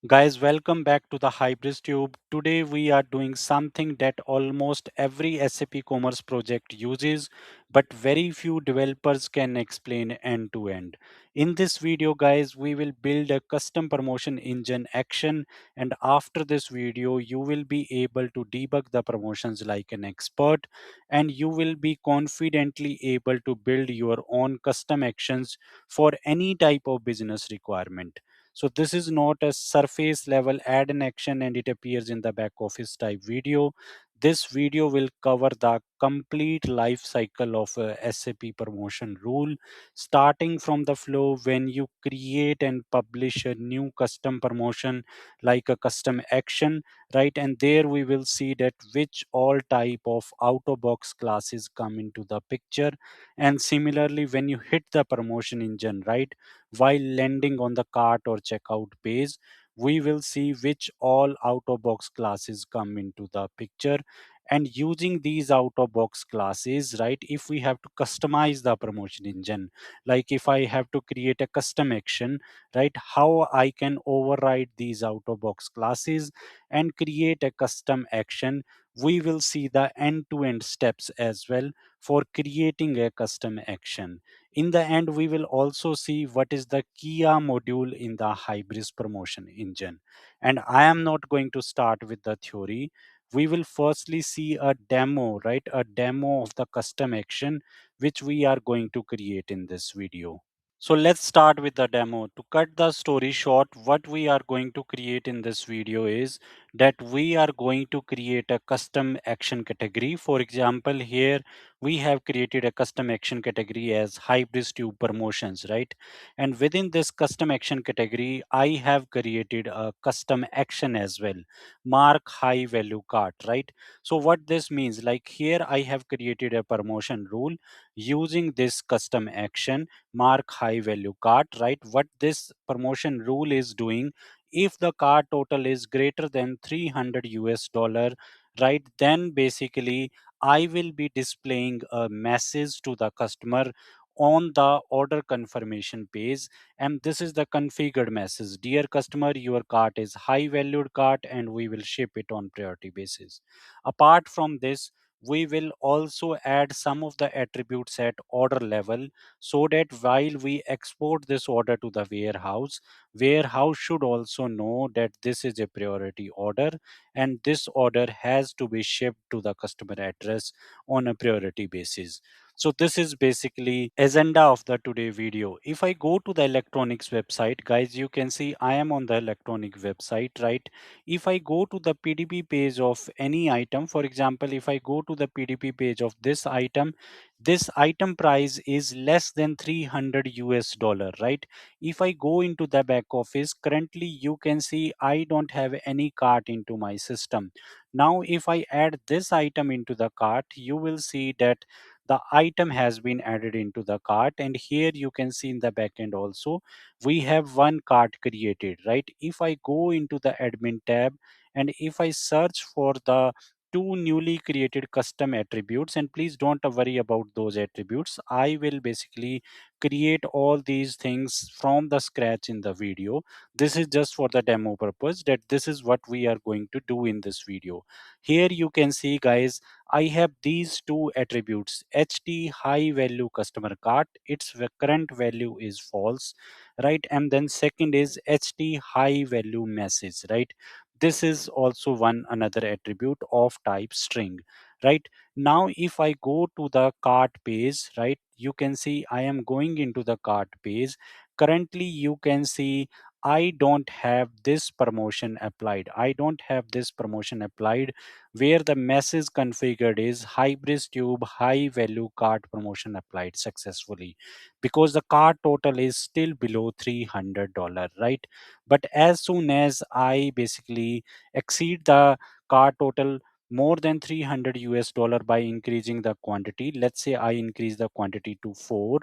Guys, welcome back to the Hybris Tube. Today we are doing something that almost every SAP Commerce project uses, but very few developers can explain end to end. In this video, guys, we will build a custom promotion engine action, and after this video, you will be able to debug the promotions like an expert, and you will be confidently able to build your own custom actions for any type of business requirement. So this is not a surface level add an action and it appears in the back office type video. This video will cover the complete life cycle of a SAP promotion rule, starting from the flow when you create and publish a new custom promotion like a custom action, right? And there we will see that which all type of out of box classes come into the picture. And similarly, when you hit the promotion engine, right? While landing on the cart or checkout page, we will see which all out of box classes come into the picture. And using these out of box classes, right, if we have to customize the promotion engine, like if I have to create a custom action, right, how I can override these out of box classes and create a custom action. We will see the end to end steps as well for creating a custom action. In the end, we will also see what is the KieModule in the Hybris promotion engine. And I am not going to start with the theory. We will firstly see a demo, right? A demo of the custom action which we are going to create in this video. So let's start with the demo. To cut the story short, what we are going to create in this video is that we are going to create a custom action category. For example, here we have created a custom action category as Hybris Tube promotions, right? And within this custom action category, I have created a custom action as well, mark high value cart, right? So what this means, like here I have created a promotion rule using this custom action mark high value cart, right? What this promotion rule is doing, if the cart total is greater than 300 US dollar, right, then basically I will be displaying a message to the customer on the order confirmation page. And this is the configured message: dear customer, your cart is high valued cart and we will ship it on priority basis. Apart from this, we will also add some of the attributes at order level, so that while we export this order to the warehouse should also know that this is a priority order and this order has to be shipped to the customer address on a priority basis. So this is basically agenda of the today video. If I go to the electronics website, guys, you can see I am on the electronic website, right? If I go to the PDP page of any item, for example, if I go to the PDP page of this item price is less than 300 US dollar, right? If I go into the back office, currently you can see I don't have any cart into my system. Now if I add this item into the cart, you will see that the item has been added into the cart. And here you can see in the back end also we have one cart created, right? If I go into the admin tab and if I search for the two newly created custom attributes, and please don't worry about those attributes, I will basically create all these things from the scratch in the video. This is just for the demo purpose, that this is what we are going to do in this video. Here you can see, guys, I have these two attributes: ht high value customer cart, its current value is false, right? And then second is ht high value message, right? This is also one another attribute of type string, right? Now if I go to the cart page, right, you can see I am going into the cart page. Currently you can see I don't have this promotion applied. I don't have this promotion applied where the message configured is Hybris Tube high value cart promotion applied successfully, because the cart total is still below $300, right? But as soon as I basically exceed the cart total more than 300 US dollar by increasing the quantity, let's say I increase the quantity to 4,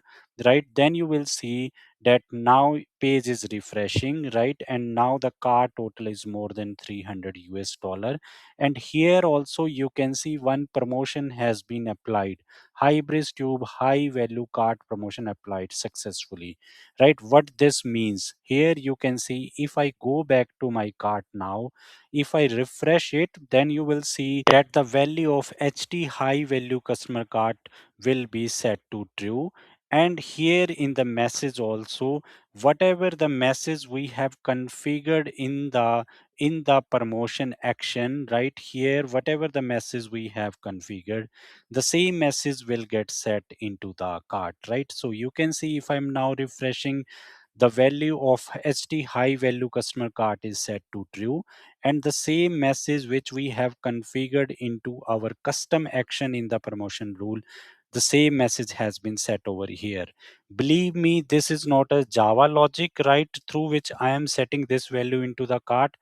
right, then you will see that now page is refreshing, right? And now the cart total is more than 300 US dollar. And here also you can see one promotion has been applied, Hybris Tube high value cart promotion applied successfully. Right, what this means here, you can see if I go back to my cart now, if I refresh it, then you will see that the value of HT high value customer cart will be set to true. And here in the message also, whatever the message we have configured in the promotion action, right here, whatever the message we have configured, the same message will get set into the cart, right? So you can see if I'm now refreshing, the value of HT high value customer cart is set to true, and the same message which we have configured into our custom action in the promotion rule, the same message has been set over here. Believe me, this is not a Java logic, right, through which I am setting this value into the cart.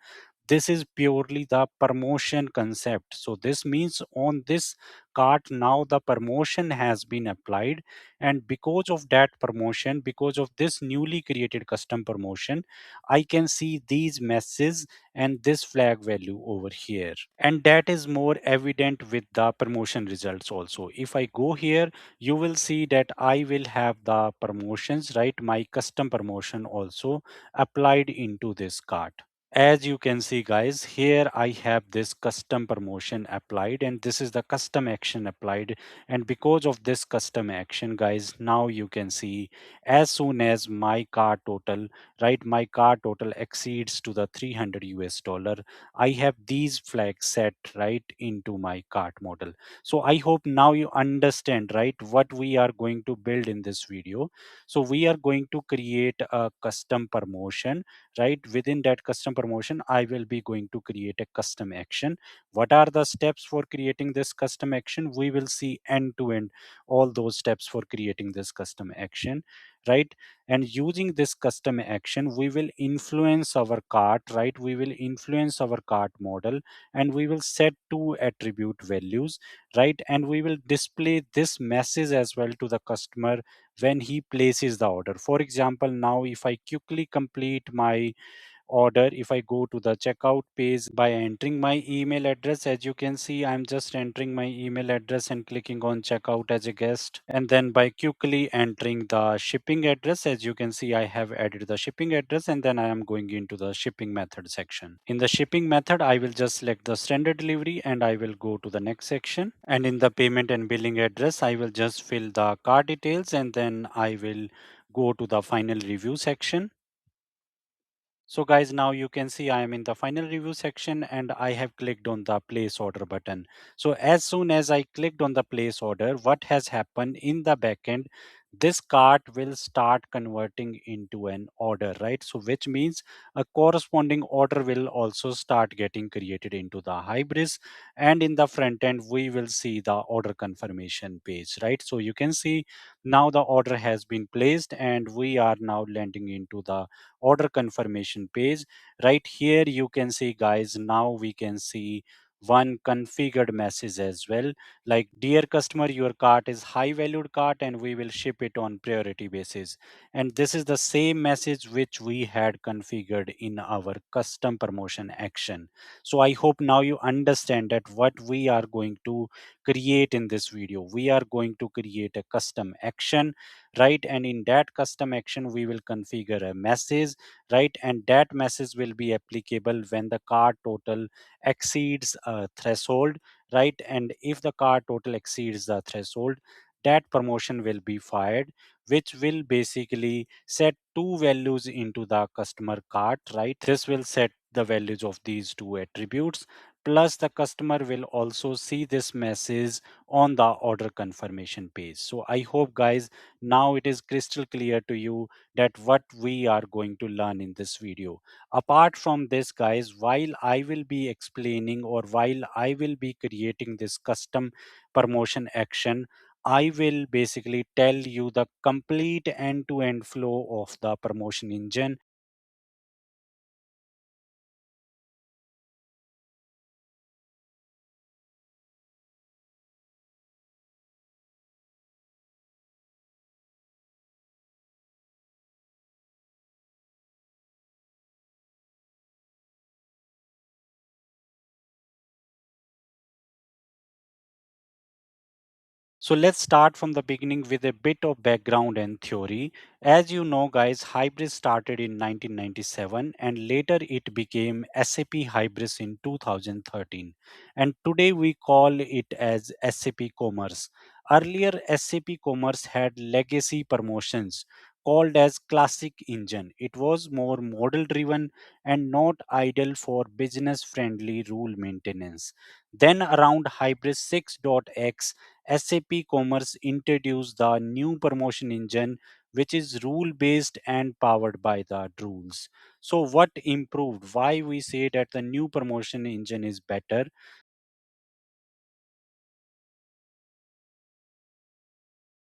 This is purely the promotion concept. So this means on this cart now the promotion has been applied, and because of that promotion, because of this newly created custom promotion, I can see these messages and this flag value over here. And that is more evident with the promotion results also. If I go here, you will see that I will have the promotions, right, my custom promotion also applied into this cart. As you can see guys, here I have this custom promotion applied, and this is the custom action applied. And because of this custom action guys, now you can see as soon as my car total, right, my car total exceeds to the 300 US dollar, I have these flags set right into my cart model. So I hope now you understand, right, what we are going to build in this video. So we are going to create a custom promotion, right? Within that custom promotion, I will be going to create a custom action. What are the steps for creating this custom action? We will see end to end all those steps for creating this custom action, right? And using this custom action, we will influence our cart, right? We will influence our cart model, and we will set two attribute values, right? And we will display this message as well to the customer when he places the order. For example, now if I quickly complete my order, if I go to the checkout page by entering my email address, as you can see, I'm just entering my email address and clicking on checkout as a guest. And then by quickly entering the shipping address, as you can see, I have added the shipping address, and then I am going into the shipping method section. In the shipping method, I will just select the standard delivery and I will go to the next section. And in the payment and billing address, I will just fill the card details, and then I will go to the final review section. So guys, now you can see I am in the final review section and I have clicked on the place order button. So as soon as I clicked on the place order, what has happened in the backend, this cart will start converting into an order, right? So which means a corresponding order will also start getting created into the Hybris, and in the front end, we will see the order confirmation page, right? So you can see now the order has been placed and we are now landing into the order confirmation page. Right here you can see guys, now we can see one configured message as well, like dear customer, your cart is high valued cart and we will ship it on priority basis. And this is the same message which we had configured in our custom promotion action. So I hope now you understand that what we are going to create in this video, we are going to create a custom action, right? And in that custom action we will configure a message, right? And that message will be applicable when the cart total exceeds a threshold, right? And if the cart total exceeds the threshold, that promotion will be fired, which will basically set two values into the customer cart, right? This will set the values of these two attributes, plus the customer will also see this message on the order confirmation page. So I hope guys, now it is crystal clear to you that what we are going to learn in this video. Apart from this guys, while I will be explaining or while I will be creating this custom promotion action, I will basically tell you the complete end-to-end flow of the promotion engine. So let's start from the beginning with a bit of background and theory. As you know, guys, Hybris started in 1997 and later it became SAP Hybris in 2013. And today we call it as SAP Commerce. Earlier, SAP Commerce had legacy promotions called as Classic Engine. It was more model driven and not ideal for business friendly rule maintenance. Then around Hybris 6.x, SAP Commerce introduced the new promotion engine, which is rule based and powered by the Drools. So, what improved? Why we say that the new promotion engine is better?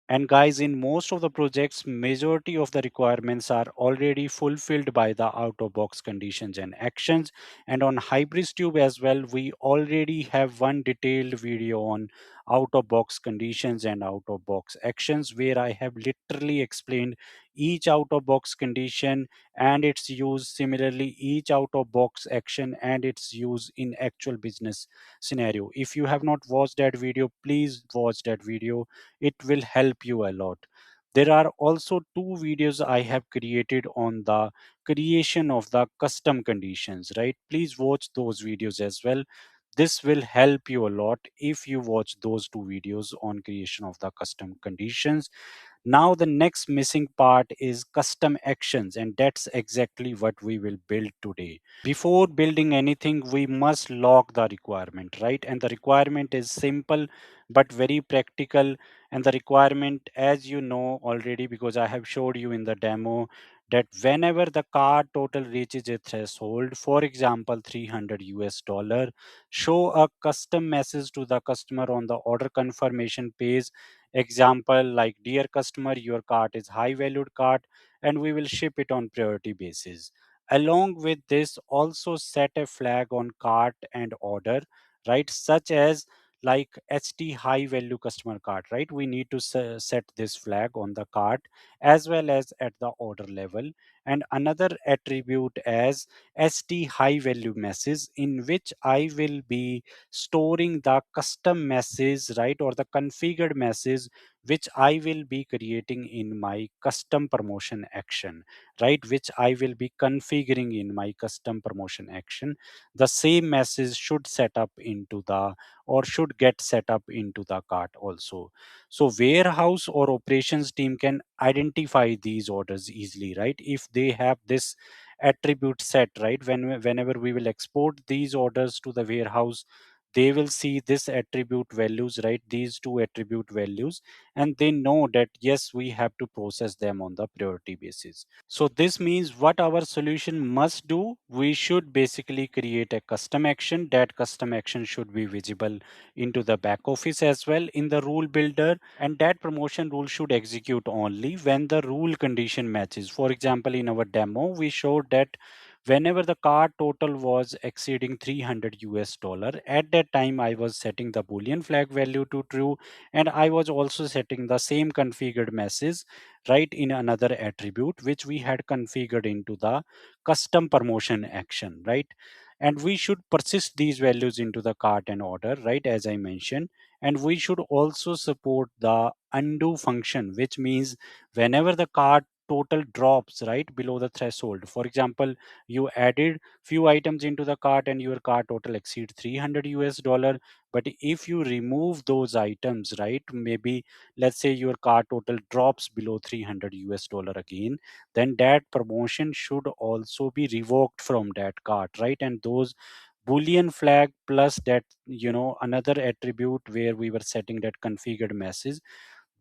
And guys, in most of the projects, majority of the requirements are already fulfilled by the out of box conditions and actions. And on Hybris Tube as well, we already have one detailed video on out of box conditions and out of box actions, where I have literally explained each out of box condition and its use, similarly each out of box action and its use in actual business scenario. If you have not watched that video, please watch that video, it will help you a lot. There are also two videos I have created on the creation of the custom conditions, right? Please watch those videos as well. This will help you a lot if you watch those two videos on creation of the custom conditions. Now the next missing part is custom actions, and that's exactly what we will build today. Before building anything, we must log the requirement, right? And the requirement is simple but very practical. And the requirement, as you know already, because I have showed you in the demo, that whenever the card total reaches a threshold, for example 300 US dollar, show a custom message to the customer on the order confirmation page. Example like, dear customer, your cart is high valued cart and we will ship it on priority basis. Along with this, also set a flag on cart and order, right? Such as like HT high value customer cart, right? We need to set this flag on the cart as well as at the order level. And another attribute as ST high value message, in which I will be storing the custom message, right? Or the configured message, which I will be creating in my custom promotion action, right? Which I will be configuring in my custom promotion action. The same message should set up into the, or should get set up into the cart also. So warehouse or operations team can identify these orders easily, right? If they have this attribute set, right? Whenever we will export these orders to the warehouse, they will see this attribute values, right? These two attribute values, and they know that yes, we have to process them on the priority basis. So this means what our solution must do, we should basically create a custom action. That custom action should be visible into the back office as well in the rule builder, and that promotion rule should execute only when the rule condition matches. For example, in our demo, we showed that whenever the cart total was exceeding 300 US dollar, at that time I was setting the boolean flag value to true, and I was also setting the same configured message, right, in another attribute which we had configured into the custom promotion action, right? And we should persist these values into the cart and order, right, as I mentioned. And we should also support the undo function, which means whenever the cart total drops right below the threshold, for example, you added few items into the cart and your cart total exceeds 300 US dollar, but if you remove those items, right, maybe let's say your cart total drops below 300 US dollar again, then that promotion should also be revoked from that cart, right? And those boolean flag plus that, another attribute where we were setting that configured message,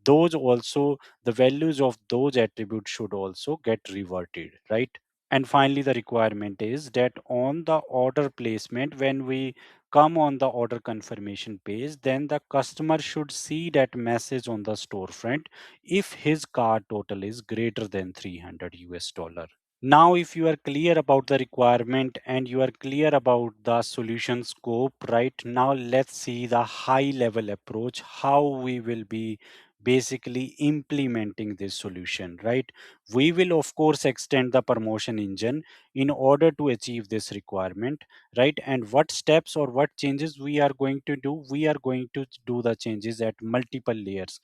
those also, the values of those attributes should also get reverted, right? And finally, the requirement is that on the order placement, when we come on the order confirmation page, then the customer should see that message on the storefront if his cart total is greater than 300 US dollar. Now, if you are clear about the requirement and you are clear about the solution scope, right now let's see the high level approach, how we will be basically implementing this solution, right? We will of course extend the promotion engine in order to achieve this requirement, right? And what steps or what changes we are going to do? We are going to do the changes at multiple layers.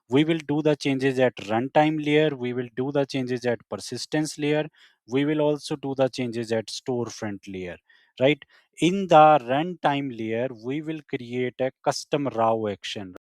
We will do the changes at runtime layer, we will do the changes at persistence layer, we will also do the changes at storefront layer, right? In the runtime layer we will create a custom RAO action.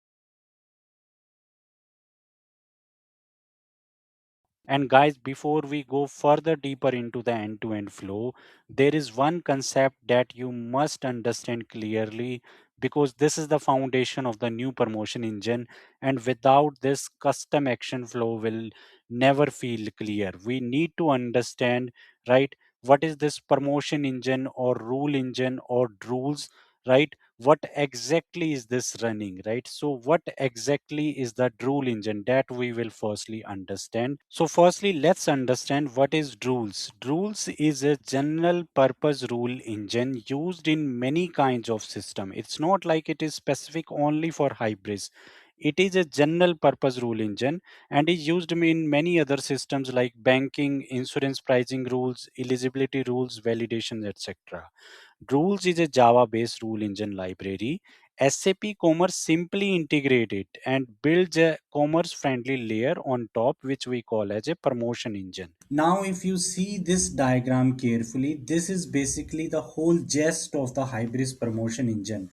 And guys, before we go further deeper into the end to end flow, there is one concept that you must understand clearly, because this is the foundation of the new promotion engine. And without this, custom action flow will never feel clear. We need to understand, right? What is this promotion engine or rule engine or rules, right? What exactly is this running, right? So what exactly is the Drool engine, that we will firstly understand. So firstly, let's understand what is Drools. Drools is a general purpose rule engine used in many kinds of system. It's not like it is specific only for Hybris. It is a general purpose rule engine and is used in many other systems like banking, insurance pricing rules, eligibility rules, validations, etc. Drools is a Java-based rule engine library. SAP Commerce simply integrates it and builds a commerce-friendly layer on top, which we call as a promotion engine. Now, if you see this diagram carefully, this is basically the whole gist of the Hybris promotion engine.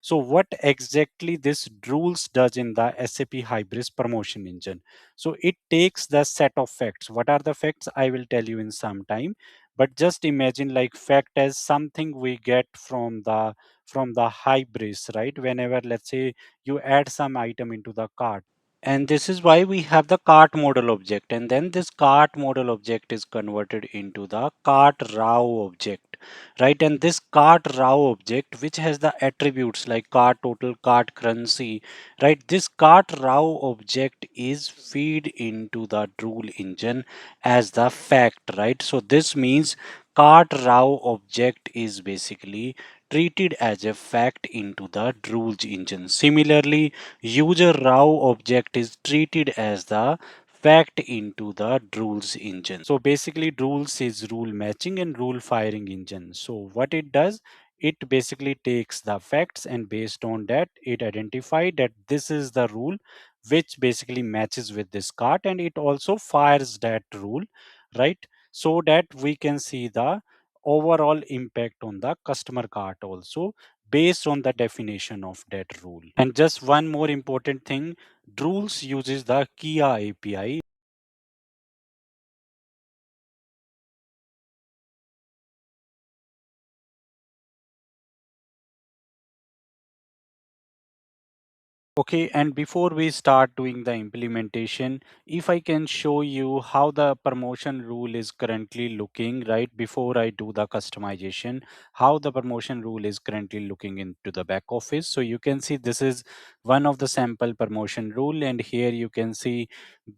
So what exactly this rules does in the SAP Hybris promotion engine? So it takes the set of facts. What are the facts? I will tell you in some time. But just imagine like fact as something we get from the Hybris, right? Whenever let's say you add some item into the cart, and this is why we have the cart model object, and then this cart model object is converted into the cart RAO object, right? And this cart RAO object, which has the attributes like cart total, cart currency, right? This cart RAO object is feed into the rule engine as the fact, right? So this means cart RAO object is basically treated as a fact into the rules engine. Similarly, user RAO object is treated as the fact into the rules engine. So basically rules is rule matching and rule firing engine. So what it does, it basically takes the facts and based on that it identified that this is the rule which basically matches with this cart, and it also fires that rule, right? So that we can see the overall impact on the customer cart also based on the definition of that rule. And just one more important thing, Drools uses the Kia API. Okay, and before we start doing the implementation, if I can show you how the promotion rule is currently looking, right, before I do the customization, how the promotion rule is currently looking into the back office. So you can see this is one of the sample promotion rule, and here you can see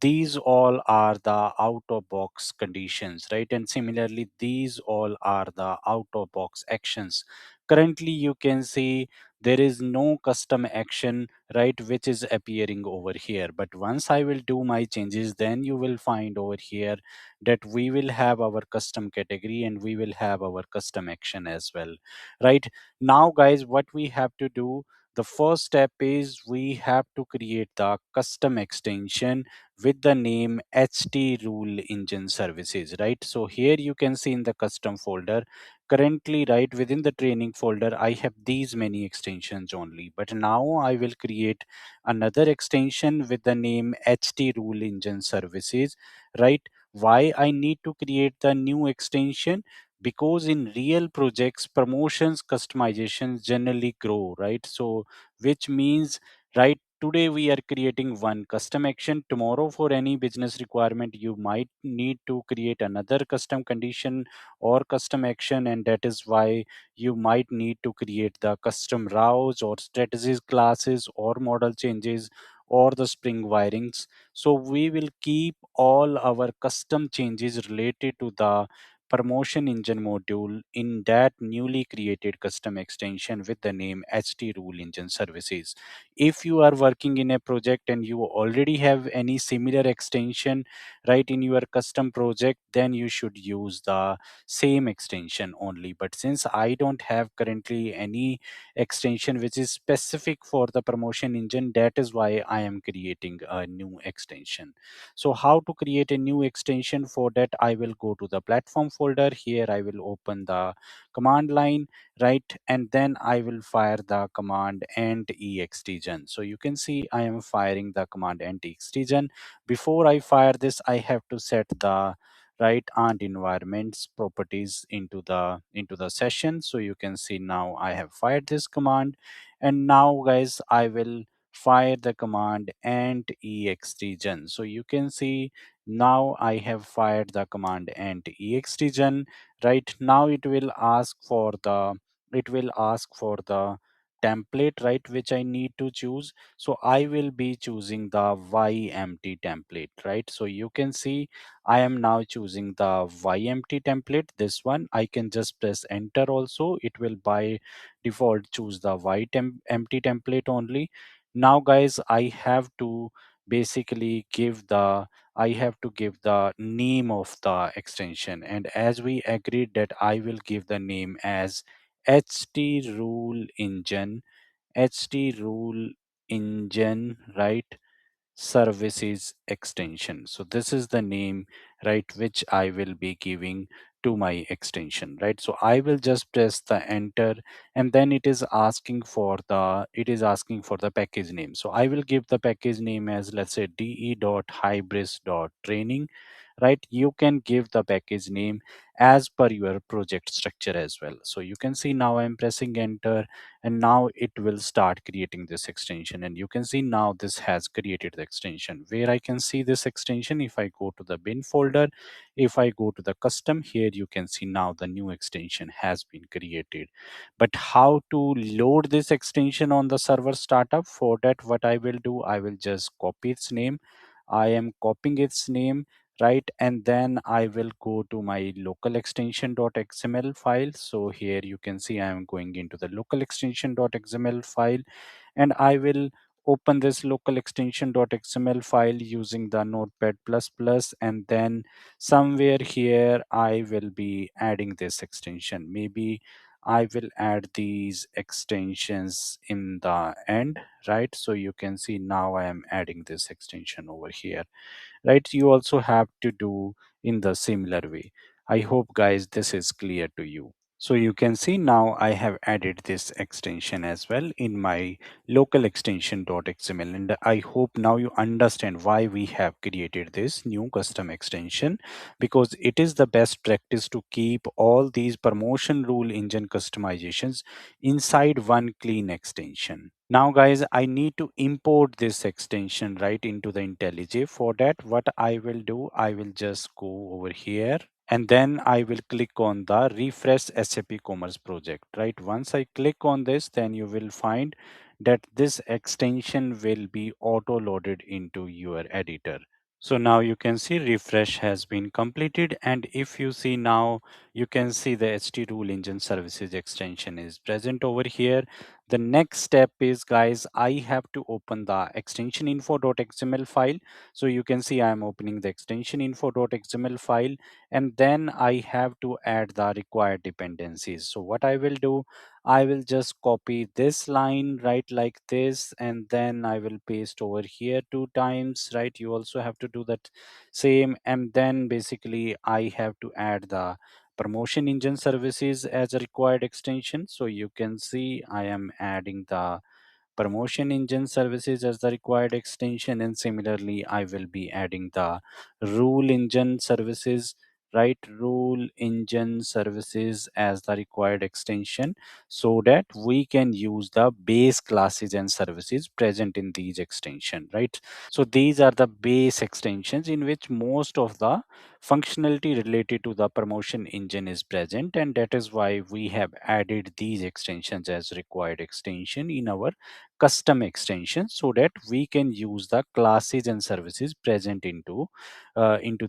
these all are the out of box conditions, right? And similarly, these all are the out of box actions. Currently, you can see there is no custom action, right, which is appearing over here. But once I will do my changes, then you will find over here that we will have our custom category and we will have our custom action as well, right? Now guys, what we have to do, the first step is we have to create the custom extension with the name HT rule engine services, right? So here you can see in the custom folder currently, right, within the training folder I have these many extensions only, but now I will create another extension with the name HT rule engine services, right? Why I need to create the new extension? Because in real projects promotions customizations generally grow, right? So which means, right, today we are creating one custom action, tomorrow for any business requirement you might need to create another custom condition or custom action, and that is why you might need to create the custom rows or strategies classes or model changes or the spring wirings. So we will keep all our custom changes related to the promotion engine module in that newly created custom extension with the name HT Rule Engine Services. If you are working in a project and you already have any similar extension right in your custom project, then you should use the same extension only. But since I don't have currently any extension which is specific for the promotion engine, that is why I am creating a new extension. So how to create a new extension? For that, I will go to the platform folder. Here I will open the command line, right? And then I will fire the command and extgen. So you can see I am firing the command and extgen. Before I fire this, I have to set the right and environments properties into the session. So you can see now I have fired this command, and now guys I will fire the command and extgen. So you can see now I have fired the command and extgen. Right now it will ask for the template, right, which I need to choose. So I will be choosing the YMT template, right? So you can see I am now choosing the YMT template. This one I can just press enter also. It will by default choose the empty template only. Now guys, I have to give the name of the extension, and as we agreed that I will give the name as HT Rule Engine, HT Rule Engine, right? Services extension. So this is the name, right, which I will be giving to my extension, right? So I will just press the enter, and then it is asking for the package name. So I will give the package name as, let's say, de.hybris.training, right? You can give the package name as per your project structure as well. So you can see now I'm pressing enter, and now it will start creating this extension. And you can see now this has created the extension. Where I can see this extension, if I go to the bin folder, if I go to the custom, here you can see now the new extension has been created. But how to load this extension on the server startup? For that, what I will do, I will just copy its name. I am copying its name, right? And then I will go to my local extension.xml file. So here you can see I am going into the local extension.xml file, and I will open this local extension.xml file using the notepad++, and then somewhere here I will be adding this extension. Maybe I will add these extensions in the end, right? So you can see now I am adding this extension over here, right? You also have to do in the similar way. I hope guys this is clear to you. So you can see now I have added this extension as well in my local extension.xml, and I hope now you understand why we have created this new custom extension, because it is the best practice to keep all these promotion rule engine customizations inside one clean extension. Now guys, I need to import this extension right into the IntelliJ. For that, what I will do, I will just go over here, and then I will click on the refresh SAP Commerce project, right? Once I click on this, then you will find that this extension will be auto loaded into your editor. So now you can see refresh has been completed, and if you see now, you can see the HT Rule Engine Services extension is present over here. The next step is, guys, I have to open the extension info.xml file. So you can see I am opening the extension info.xml file, and then I have to add the required dependencies. So what I will do, I will just copy this line, right, like this, and then I will paste over here 2 times, right? You also have to do that same, and then basically I have to add the promotion engine services as a required extension. So you can see I am adding the promotion engine services as the required extension, and similarly I will be adding the rule engine services, right, rule engine services as the required extension, so that we can use the base classes and services present in these extension, right? So these are the base extensions in which most of the functionality related to the promotion engine is present, and that is why we have added these extensions as required extension in our custom extensions so that we can use the classes and services present into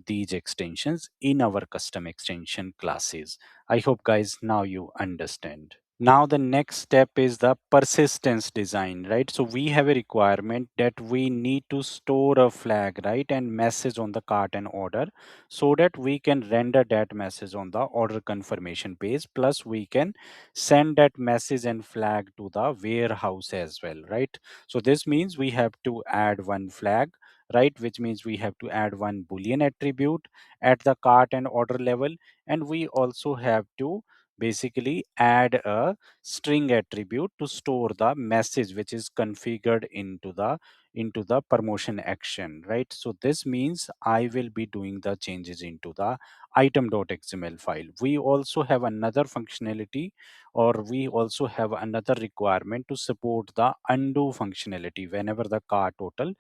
these extensions in our custom extension classes. I hope guys now you understand. Now the next step is the persistence design, right? So we have a requirement that we need to store a flag, right, and message on the cart and order so that we can render that message on the order confirmation page. Plus we can send that message and flag to the warehouse as well, right? So this means we have to add one flag, right, which means we have to add one boolean attribute at the cart and order level, and we also have to basically add a string attribute to store the message which is configured into the promotion action, right? So this means I will be doing the changes into the item.xml file. We also have another functionality, or we also have another requirement to support the undo functionality. Whenever the car total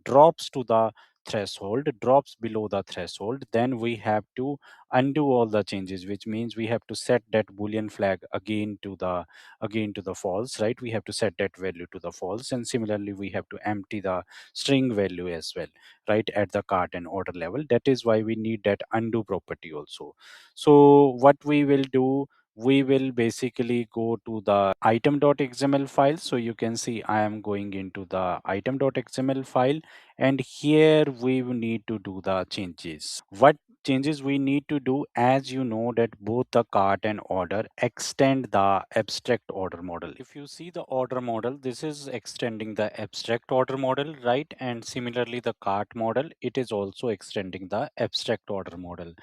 drops to the threshold, drops below the threshold, then we have to undo all the changes, which means we have to set that boolean flag again to the false, right? We have to set that value to the false, and similarly we have to empty the string value as well, right, at the cart and order level. That is why we need that undo property also. So what we will do, we will basically go to the item.xml file. So you can see I am going into the item.xml file, and here we will need to do the changes. What changes we need to do? As you know that both the cart and order extend the abstract order model. If you see the order model, this is extending the abstract order model, right? And similarly the cart model, it is also extending the abstract order model.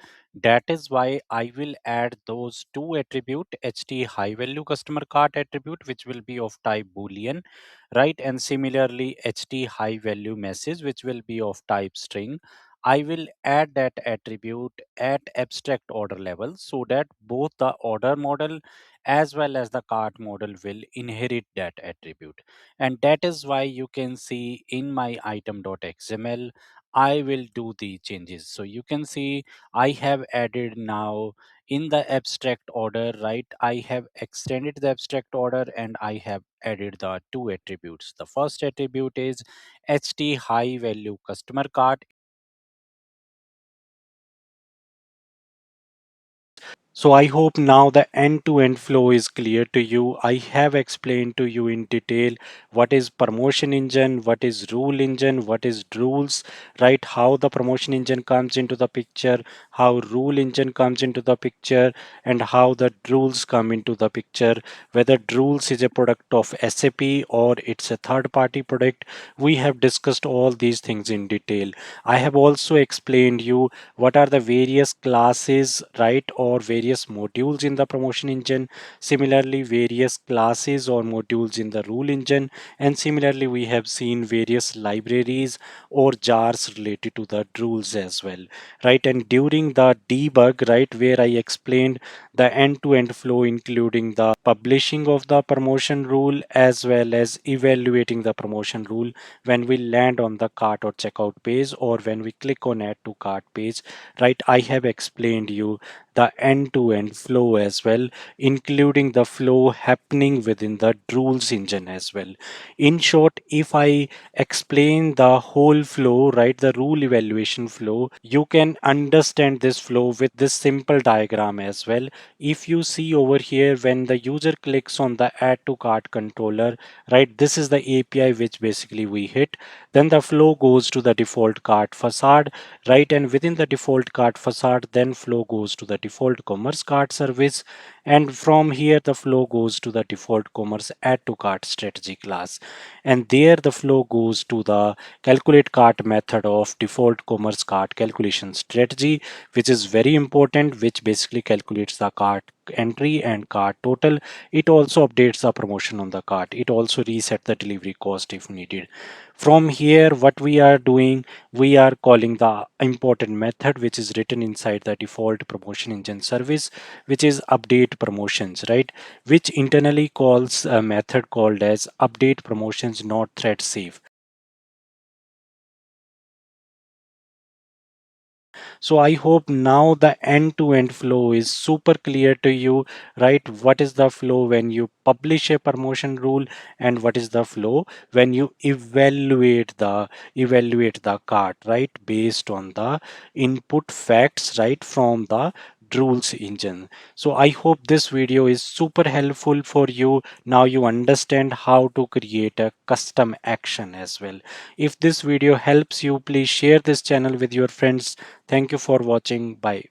That is why I will add those two attribute, ht high value customer cart attribute, which will be of type boolean, right? And similarly ht high value message, which will be of type string. I will add that attribute at abstract order level so that both the order model as well as the cart model will inherit that attribute. And that is why you can see in my item.xml I will do the changes. So you can see I have added now in the abstract order, right? I have extended the abstract order and I have added the two attributes. The first attribute is ht high value customer cart. So I hope now the end-to-end flow is clear to you. I have explained to you in detail what is promotion engine, what is rule engine, what is rules, right? How the promotion engine comes into the picture, how rule engine comes into the picture, and how the rules come into the picture. Whether rules is a product of SAP or it's a third-party product, we have discussed all these things in detail. I have also explained you what are the various classes, right, or various modules in the promotion engine. Similarly various classes or modules in the rule engine, and similarly we have seen various libraries or jars related to the rules as well, right? And during the debug, right, where I explained the end-to-end flow including the publishing of the promotion rule as well as evaluating the promotion rule when we land on the cart or checkout page, or when we click on add to cart page, right? I have explained you the end-to-end flow as well, including the flow happening within the rules engine as well. In short, if I explain the whole flow, right, the rule evaluation flow, you can understand this flow with this simple diagram as well. If you see over here, when the user clicks on the add to cart controller, right, this is the API which basically we hit. Then the flow goes to the default cart facade, right? And within the default cart facade, then flow goes to the default commerce cart service. And from here, the flow goes to the default commerce add to cart strategy class. And there the flow goes to the calculate cart method of default commerce cart calculation strategy, which is very important, which basically calculates the cart entry and cart total. It also updates the promotion on the cart. It also reset the delivery cost if needed. From here, what we are doing, we are calling the important method which is written inside the default promotion engine service, which is update promotions, right? Which internally calls a method called as update promotions not thread safe. So I hope now the end-to-end flow is super clear to you, right? What is the flow when you publish a promotion rule, and what is the flow when you evaluate the cart, right? Based on the input facts, right, from the Drools engine. So I hope this video is super helpful for you. Now you understand how to create a custom action as well. If this video helps you, please share this channel with your friends. Thank you for watching. Bye.